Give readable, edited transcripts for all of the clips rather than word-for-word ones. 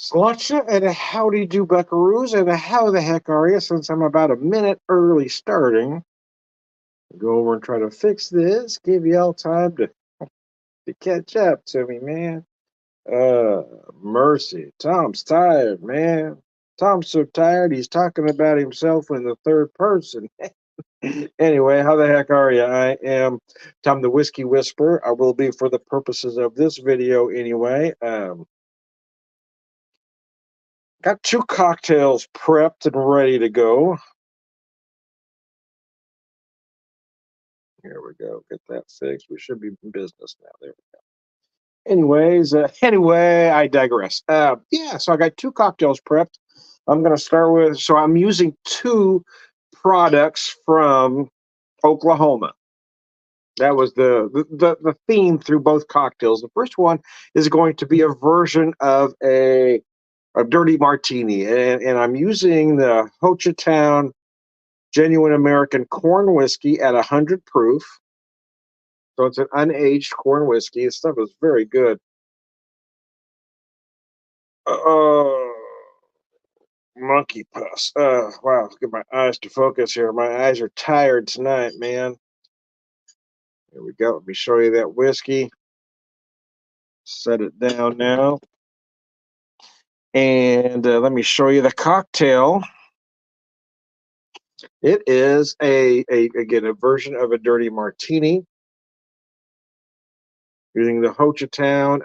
Slutsha and a howdy do buckaroos and a how the heck are you? Since I'm about a minute early starting, go over and try to fix this. Give y'all time to catch up to me, man. Uh, Mercy. Tom's tired, man. Tom's so tired he's talking about himself in the third person. Anyway, how the heck are you? I am Tom the Whiskey Whisperer. I will be for the purposes of this video anyway. Got two cocktails prepped and ready to go. Here we go. Get that fixed. We should be in business now. There we go. Anyways, anyway, I digress. Yeah, so I got two cocktails prepped. I'm going to start with, so I'm using two products from Oklahoma. That was the theme through both cocktails. The first one is going to be a version of a dirty martini, and I'm using the Hochatown Genuine American Corn Whiskey at 100 proof. So it's an unaged corn whiskey. This stuff is very good. Monkey puss. Wow, get my eyes to focus here. My eyes are tired tonight, man. Here we go. Let me show you that whiskey. Set it down now. And let me show you the cocktail. It is again a version of a dirty martini using the Hochatown.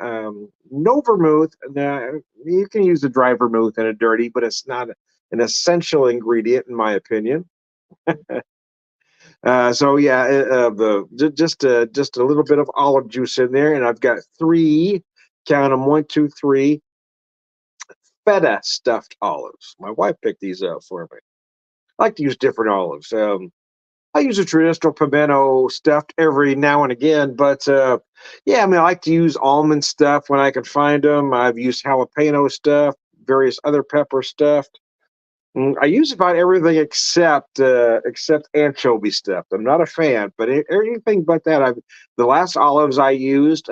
No vermouth. Now, you can use the dry vermouth in a dirty, but it's not an essential ingredient in my opinion. So yeah, just a little bit of olive juice in there, and I've got three, count them, 1, 2, 3 feta stuffed olives. My wife picked these up for me. I like to use different olives. I use a traditional pimento stuffed every now and again, but yeah, I mean, I like to use almond stuff when I can find them. I've used jalapeno stuff, various other pepper stuffed. I use about everything except anchovy stuff. I'm not a fan, but anything but that. The last olives I used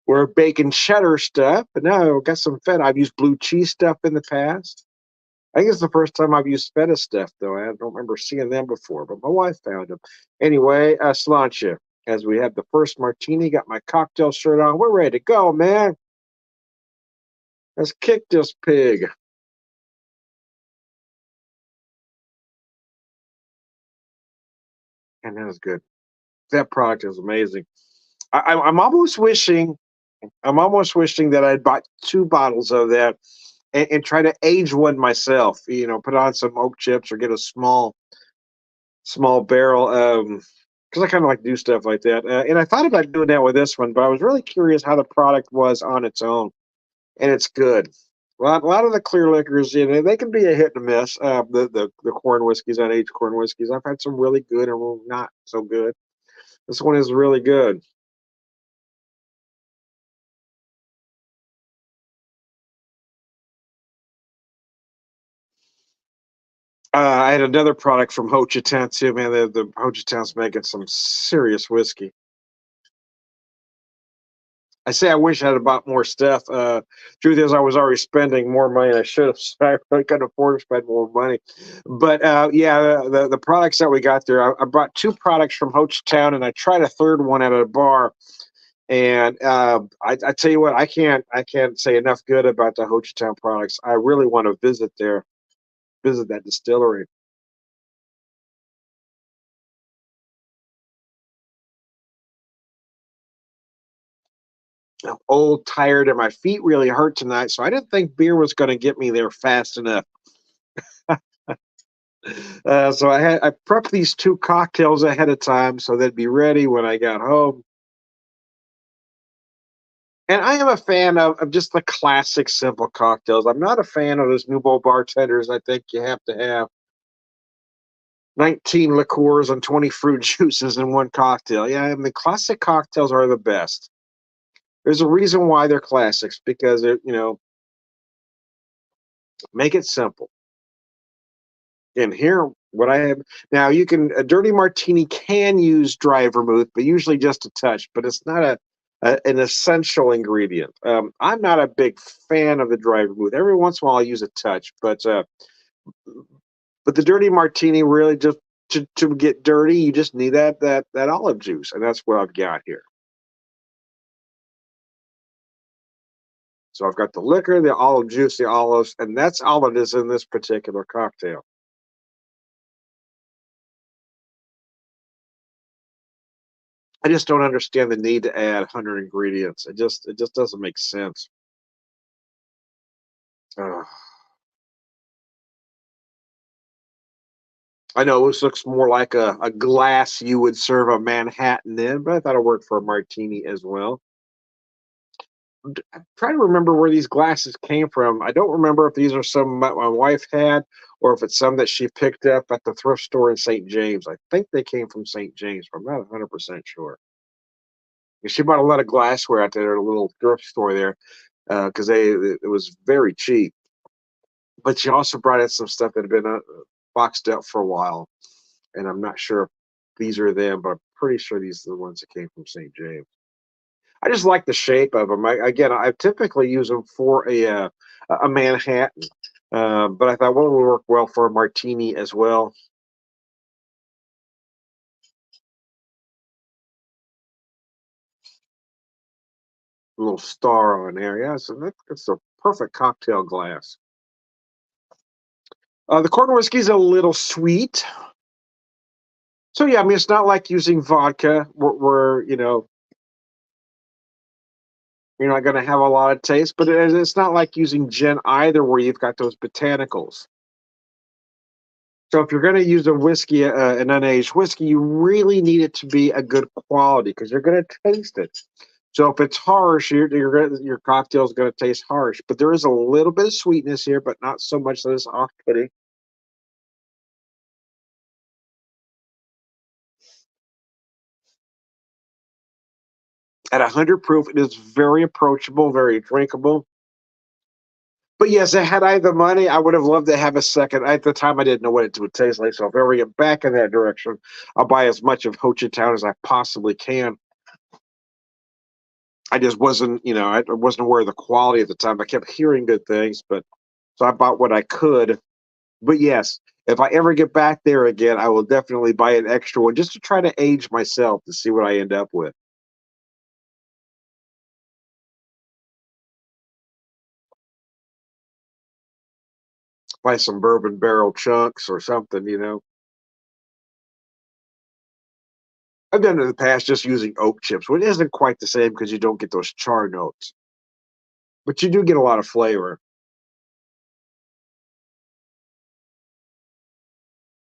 were bacon cheddar stuff, but now I've got some feta. I've used blue cheese stuff in the past. I think it's the first time I've used feta stuff, though. I don't remember seeing them before, but my wife found them. Anyway, Sláinte, as we have the first martini, got my cocktail shirt on. We're ready to go, man. Let's kick this pig. And that was good. That product is amazing. I'm almost wishing, that I'd bought two bottles of that and try to age one myself. You know, put on some oak chips or get a small barrel. Because I kind of like to do stuff like that. And I thought about doing that with this one, but I was really curious how the product was on its own, and it's good. A lot of the clear liquors, you know, they can be a hit and miss. The corn whiskeys, unaged corn whiskeys, I've had some really good and not so good. This one is really good. I had another product from Hochatown too, man. The Hochatown's making some serious whiskey. I say I wish I had bought more stuff. Truth is, I was already spending more money than I should have. So I really couldn't afford to spend more money. But yeah, the products that we got there, I brought two products from Hochatown, and I tried a third one at a bar. And I tell you what, I can't say enough good about the Hochatown products. I really want to visit that distillery. I'm old, tired, and my feet really hurt tonight, so I didn't think beer was going to get me there fast enough. So I prepped these two cocktails ahead of time so they'd be ready when I got home. And I am a fan of just the classic simple cocktails. I'm not a fan of those nouveau bartenders. I think you have to have 19 liqueurs and 20 fruit juices in one cocktail. Yeah, I mean, classic cocktails are the best. There's a reason why they're classics because make it simple. And here, what I have now, a dirty martini can use dry vermouth, but usually just a touch. But it's not an essential ingredient. I'm not a big fan of the dry vermouth. Every once in a while, I use a touch, but the dirty martini really just to get dirty, you just need that olive juice, and that's what I've got here. So I've got the liquor, the olive juice, the olives, and that's all it is in this particular cocktail. I just don't understand the need to add 100 ingredients. It just doesn't make sense. Ugh. I know this looks more like a glass you would serve a Manhattan in, but I thought it worked for a martini as well. I'm trying to remember where these glasses came from. I don't remember if these are some my wife had or if it's some that she picked up at the thrift store in St. James. I think they came from St. James, but I'm not 100% sure. She bought a lot of glassware out there at a little thrift store there because it was very cheap. But she also brought in some stuff that had been boxed up for a while, and I'm not sure if these are them, but I'm pretty sure these are the ones that came from St. James. I just like the shape of them. Again, I typically use them for a Manhattan, but I thought well, it would work well for a martini as well. A little star on there, yeah. So that's a perfect cocktail glass. The corn whiskey is a little sweet, so yeah. I mean, it's not like using vodka, where you're not going to have a lot of taste, but it's not like using gin either, where you've got those botanicals. So if you're going to use a whiskey, an unaged whiskey, you really need it to be a good quality because you're going to taste it. So if it's harsh, your cocktail is going to taste harsh. But there is a little bit of sweetness here, but not so much that it's off-putting. At 100 proof, it is very approachable, very drinkable. But yes, had I the money, I would have loved to have a second. At the time, I didn't know what it would taste like. So if I ever get back in that direction, I'll buy as much of Ho Chi Town as I possibly can. I just wasn't, I wasn't aware of the quality at the time. I kept hearing good things, but so I bought what I could. But yes, if I ever get back there again, I will definitely buy an extra one just to try to age myself to see what I end up with. Buy some bourbon barrel chunks or something. I've done it in the past just using oak chips, which isn't quite the same because you don't get those char notes, but you do get a lot of flavor.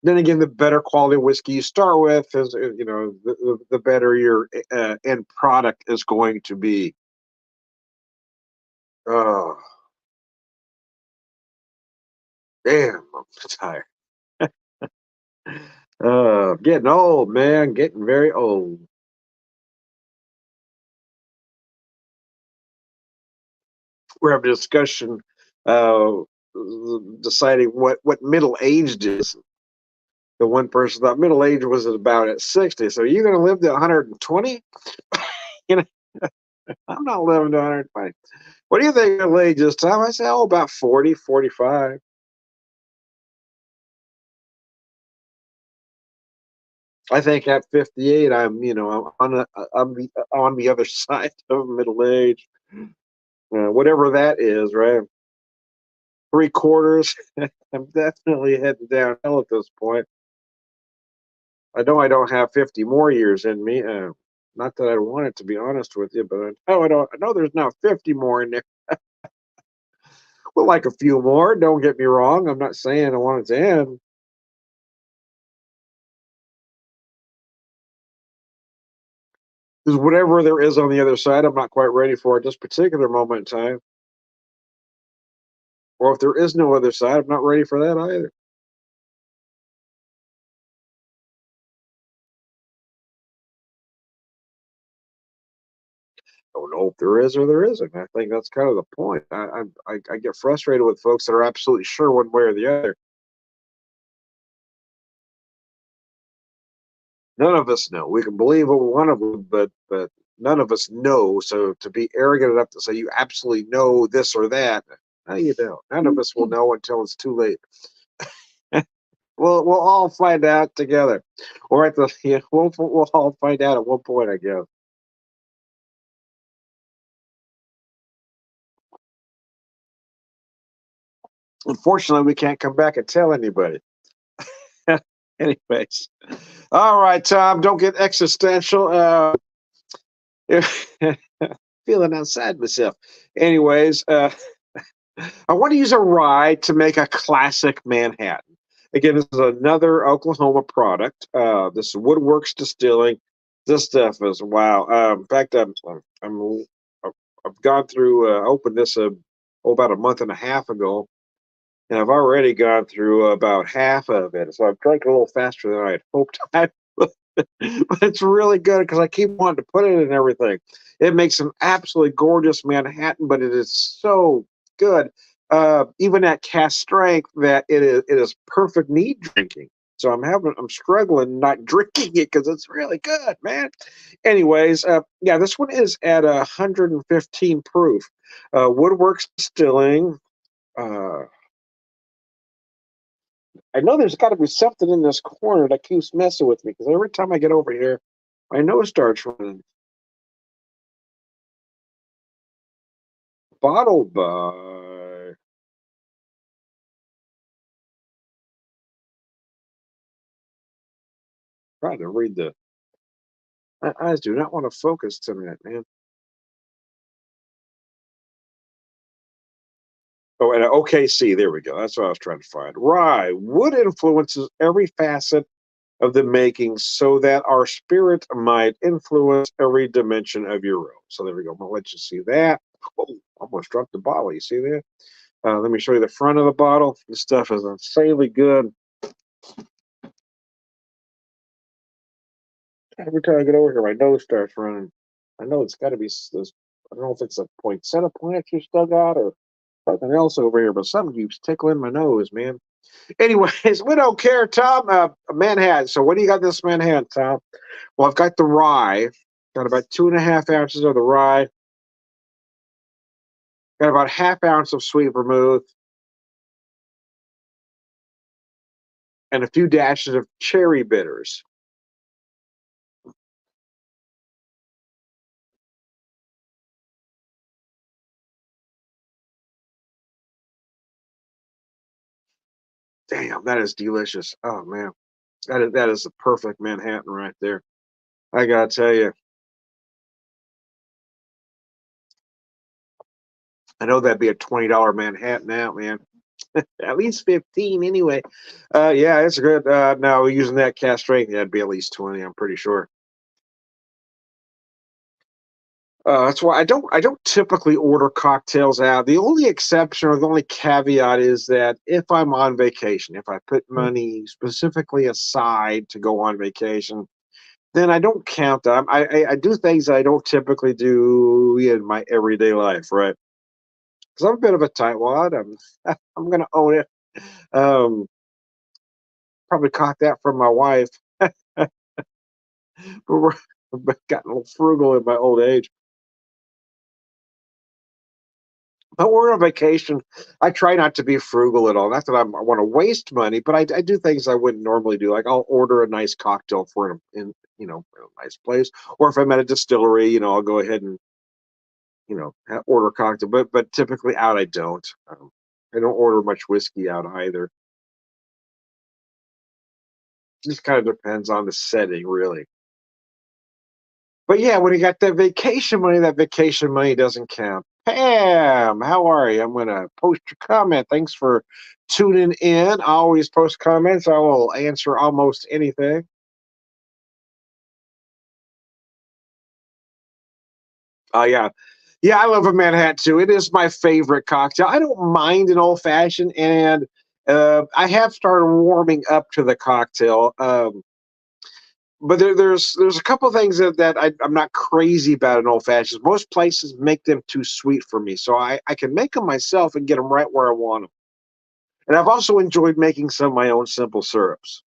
Then again, the better quality whiskey you start with is, the better your end product is going to be. Oh, damn, I'm tired. Getting old, man, getting very old. We're having a discussion, uh, deciding what middle aged is. The one person thought middle age was about at 60. So you're going to live to 120? You know, I'm not living to 120. What do you think middle age is, Tom? I say, oh, about 40, 45. I think at 58, I'm on the other side of middle age, whatever that is, right? Three quarters. I'm definitely heading downhill at this point. I know I don't have 50 more years in me. Not that I want it, to be honest with you, but I know there's now 50 more in there. Well, like a few more. Don't get me wrong. I'm not saying I want it to end. Because whatever there is on the other side, I'm not quite ready for at this particular moment in time. Or if there is no other side, I'm not ready for that either. I don't know if there is or there isn't. I think that's kind of the point. I get frustrated with folks that are absolutely sure one way or the other. None of us know. We can believe what we want to believe, but none of us know. So to be arrogant enough to say you absolutely know this or that, no, you don't. None of us will know until it's too late. We'll all find out together, or at the yeah, we'll all find out at one point, I guess. Unfortunately, we can't come back and tell anybody. Anyways, all right, Tom. Don't get existential. Feeling outside myself. Anyways, I want to use a rye to make a classic Manhattan. Again, this is another Oklahoma product. This is Woodworks Distilling. This stuff is wow. In fact, I've gone through, opened this about a month and a half ago, and I've already gone through about half of it. So I've drank a little faster than I had hoped I would. But it's really good because I keep wanting to put it in everything. It makes an absolutely gorgeous Manhattan, but it is so good. Even at cast strength, that it is perfect neat drinking. So I'm struggling not drinking it because it's really good, man. Anyways, yeah, this one is at 115 proof. Woodworks Distilling. Uh, I know there's got to be something in this corner that keeps messing with me because every time I get over here, my nose starts running. Bottled by. Trying to read the. My eyes do not want to focus tonight, man. Oh, and OKC. There we go. That's what I was trying to find. Rye. Wood influences every facet of the making so that our spirit might influence every dimension of your room. So there we go. I'm going to let you see that. Oh, almost dropped the bottle. You see that? Let me show you the front of the bottle. This stuff is insanely good. Every time I get over here, my nose starts running. I know it's got to be this. I don't know if it's a poinsettia plant you still got or something else over here, but something keeps tickling my nose, man. Anyways, we don't care, Tom. Manhattan. So, what do you got this Manhattan, Tom? Well, I've got the rye. Got about 2.5 ounces of the rye. Got about half ounce of sweet vermouth and a few dashes of cherry bitters. Damn, that is delicious. Oh man, that is the perfect Manhattan right there. I gotta tell you, I know that'd be a $20 Manhattan now, man. At least 15 anyway. Yeah, it's good. No, using that cast strength, that'd be at least 20. I'm pretty sure. That's why I don't typically order cocktails out. The only exception or the only caveat is that if I'm on vacation, if I put money specifically aside to go on vacation, then I don't count them. I do things I don't typically do in my everyday life, right? Because I'm a bit of a tightwad. I'm gonna own it. Um, Probably caught that from my wife. We're gotten a little frugal in my old age. But we're on vacation. I try not to be frugal at all. Not that I want to waste money, but I do things I wouldn't normally do. Like I'll order a nice cocktail for in a nice place, or if I'm at a distillery, I'll go ahead and order a cocktail. But typically out I don't. I don't order much whiskey out either. Just kind of depends on the setting, really. But yeah, when you got that vacation money doesn't count. Pam, how are you? I'm gonna post your comment. Thanks for tuning in. I always post comments. I will answer almost anything. Oh yeah. Yeah, I love a Manhattan too. It is my favorite cocktail. I don't mind an old fashioned, and I have started warming up to the cocktail. But there's a couple things I'm not crazy about in old fashions. Most places make them too sweet for me, so I can make them myself and get them right where I want them. And I've also enjoyed making some of my own simple syrups.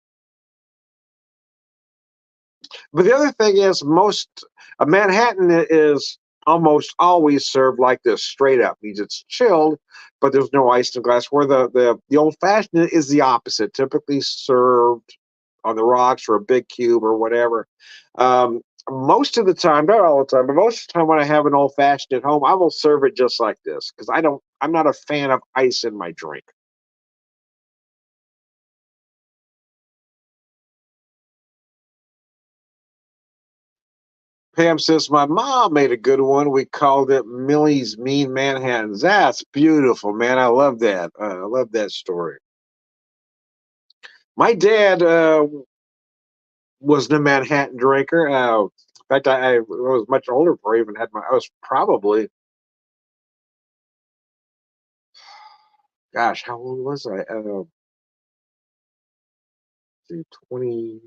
But the other thing is, most a Manhattan is almost always served like this, straight up. Means it's chilled, but there's no ice in the glass. Where the old fashioned is the opposite, typically served on the rocks or a big cube or whatever. Most of the time, not all the time, but most of the time when I have an old fashioned at home, I will serve it just like this because I'm not a fan of ice in my drink. Pam says, my mom made a good one. We called it Millie's Mean Manhattans. That's beautiful, man. I love that. I love that story. My dad wasn't a Manhattan drinker. In fact, I was much older before I even had my, I was probably, gosh, how old was I? 20,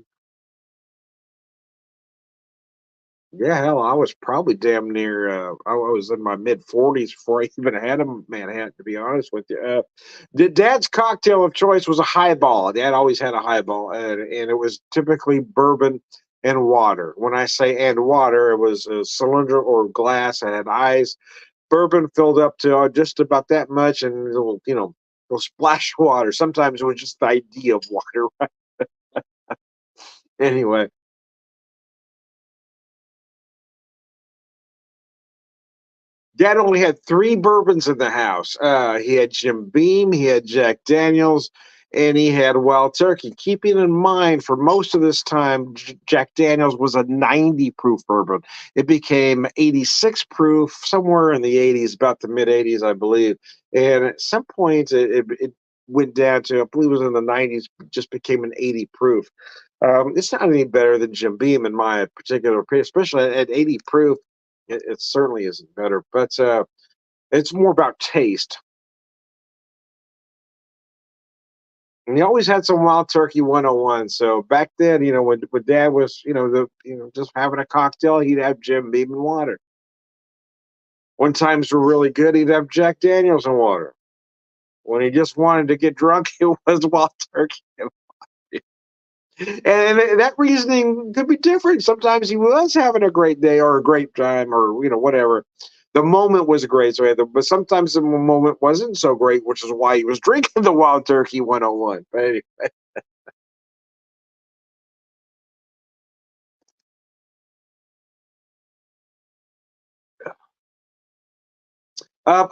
yeah, hell, I was probably damn near. I was in my mid 40s before I even had a Manhattan. To be honest with you, Dad's cocktail of choice was a highball. Dad always had a highball, and it was typically bourbon and water. When I say and water, it was a cylinder or glass that had eyes. Bourbon filled up to just about that much, and a little, little splash of water. Sometimes it was just the idea of water. Anyway. Dad only had three bourbons in the house. He had Jim Beam, he had Jack Daniels, and he had Wild Turkey. Keeping in mind, for most of this time, Jack Daniels was a 90 proof bourbon. It became 86 proof somewhere in the 80s, about the mid 80s, I believe. And at some point, it went down to, I believe it was in the 90s, just became an 80 proof. It's not any better than Jim Beam in my particular opinion, especially at 80 proof. It certainly isn't better, but it's more about taste. And he always had some Wild Turkey 101. So back then, when Dad was, just having a cocktail, he'd have Jim Beam and water. When times were really good, he'd have Jack Daniels and water. When he just wanted to get drunk, it was Wild Turkey. And that reasoning could be different. Sometimes he was having a great day or a great time or whatever. The moment was great, so but sometimes the moment wasn't so great, which is why he was drinking the Wild Turkey 101. But anyway,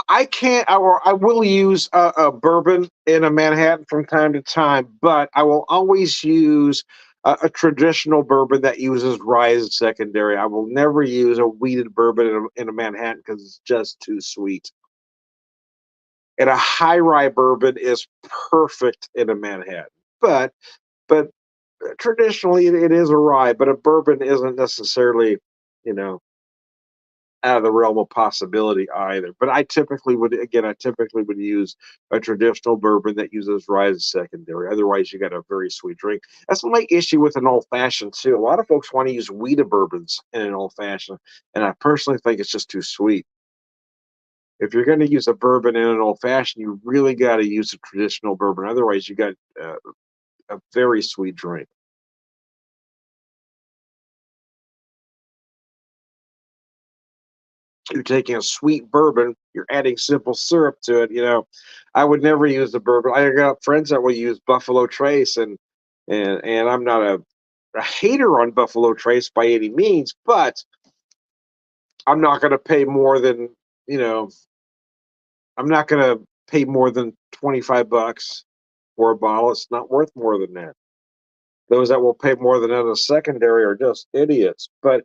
I can't, or I will use a bourbon in a Manhattan from time to time, but I will always use a traditional bourbon that uses rye as a secondary. I will never use a wheated bourbon in a Manhattan because it's just too sweet. And a high rye bourbon is perfect in a Manhattan. But traditionally it is a rye, but a bourbon isn't necessarily, you know, out of the realm of possibility either. But I typically would use a traditional bourbon that uses rye as secondary. Otherwise, you got a very sweet drink. That's my issue with an old fashioned too. A lot of folks want to use wheated bourbons in an old fashioned, and I personally think it's just too sweet. If you're going to use a bourbon in an old fashioned, you really got to use a traditional bourbon. Otherwise, you got a very sweet drink. You're taking a sweet bourbon, you're adding simple syrup to it. I would never use the bourbon. I got friends that will use Buffalo Trace, and I'm not a hater on Buffalo Trace by any means, but I'm not going to pay more than you know. I'm not going to pay more than $25 for a bottle. It's not worth more than that. Those that will pay more than that in a secondary are just idiots. But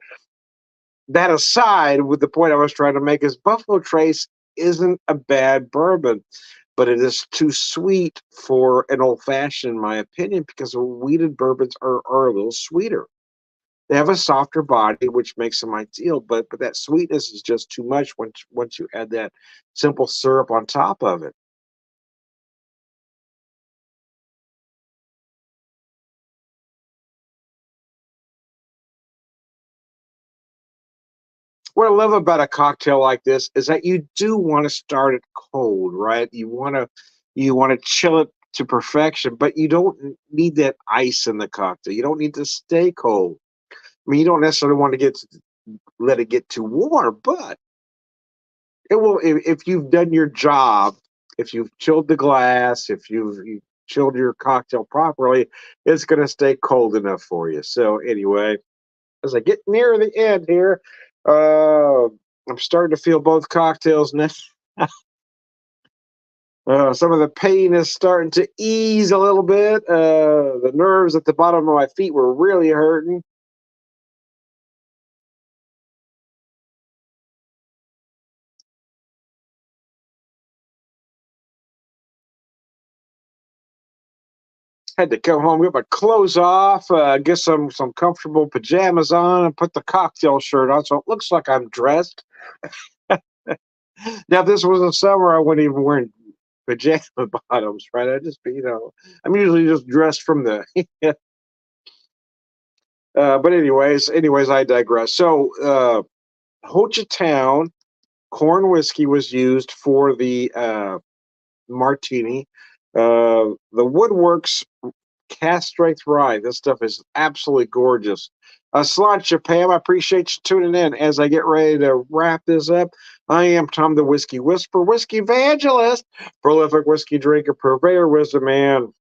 that aside, with the point I was trying to make is Buffalo Trace isn't a bad bourbon, but it is too sweet for an old fashioned, in my opinion, because wheated bourbons are a little sweeter. They have a softer body, which makes them ideal, but that sweetness is just too much once you add that simple syrup on top of it. What I love about a cocktail like this is that you do want to start it cold, right? You want to chill it to perfection, but you don't need that ice in the cocktail. You don't need to stay cold. I mean, you don't necessarily want to let it get too warm, but it will if you've done your job, if you've chilled the glass, if you've chilled your cocktail properly, it's going to stay cold enough for you. So anyway, as I get near the end here, I'm starting to feel both cocktails now. Some of the pain is starting to ease a little bit. The nerves at the bottom of my feet were really hurting. Had to come home, get my clothes off, get some comfortable pajamas on, and put the cocktail shirt on, so it looks like I'm dressed. Now, if this was the summer, I wouldn't even wear pajama bottoms, right? I just, I'm usually just dressed from the. But anyways, I digress. So, Ho Chi Town corn whiskey was used for the martini. The Woodworks cast strength rye. This stuff is absolutely gorgeous. Sláinte, Pam, I appreciate you tuning in. As I get ready to wrap this up, I am Tom the Whiskey Whisperer, Whiskey Evangelist, prolific whiskey drinker, purveyor, wisdom man.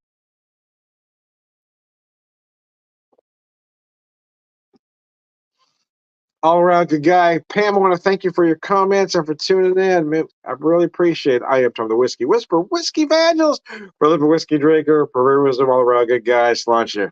All around good guy. Pam, I want to thank you for your comments and for tuning in. Man, I really appreciate it. I am Tom the Whiskey Whisperer, Whiskey Evangelist, prolific whiskey drinker, purveyor, wisdom, all around good guy. Sláinte.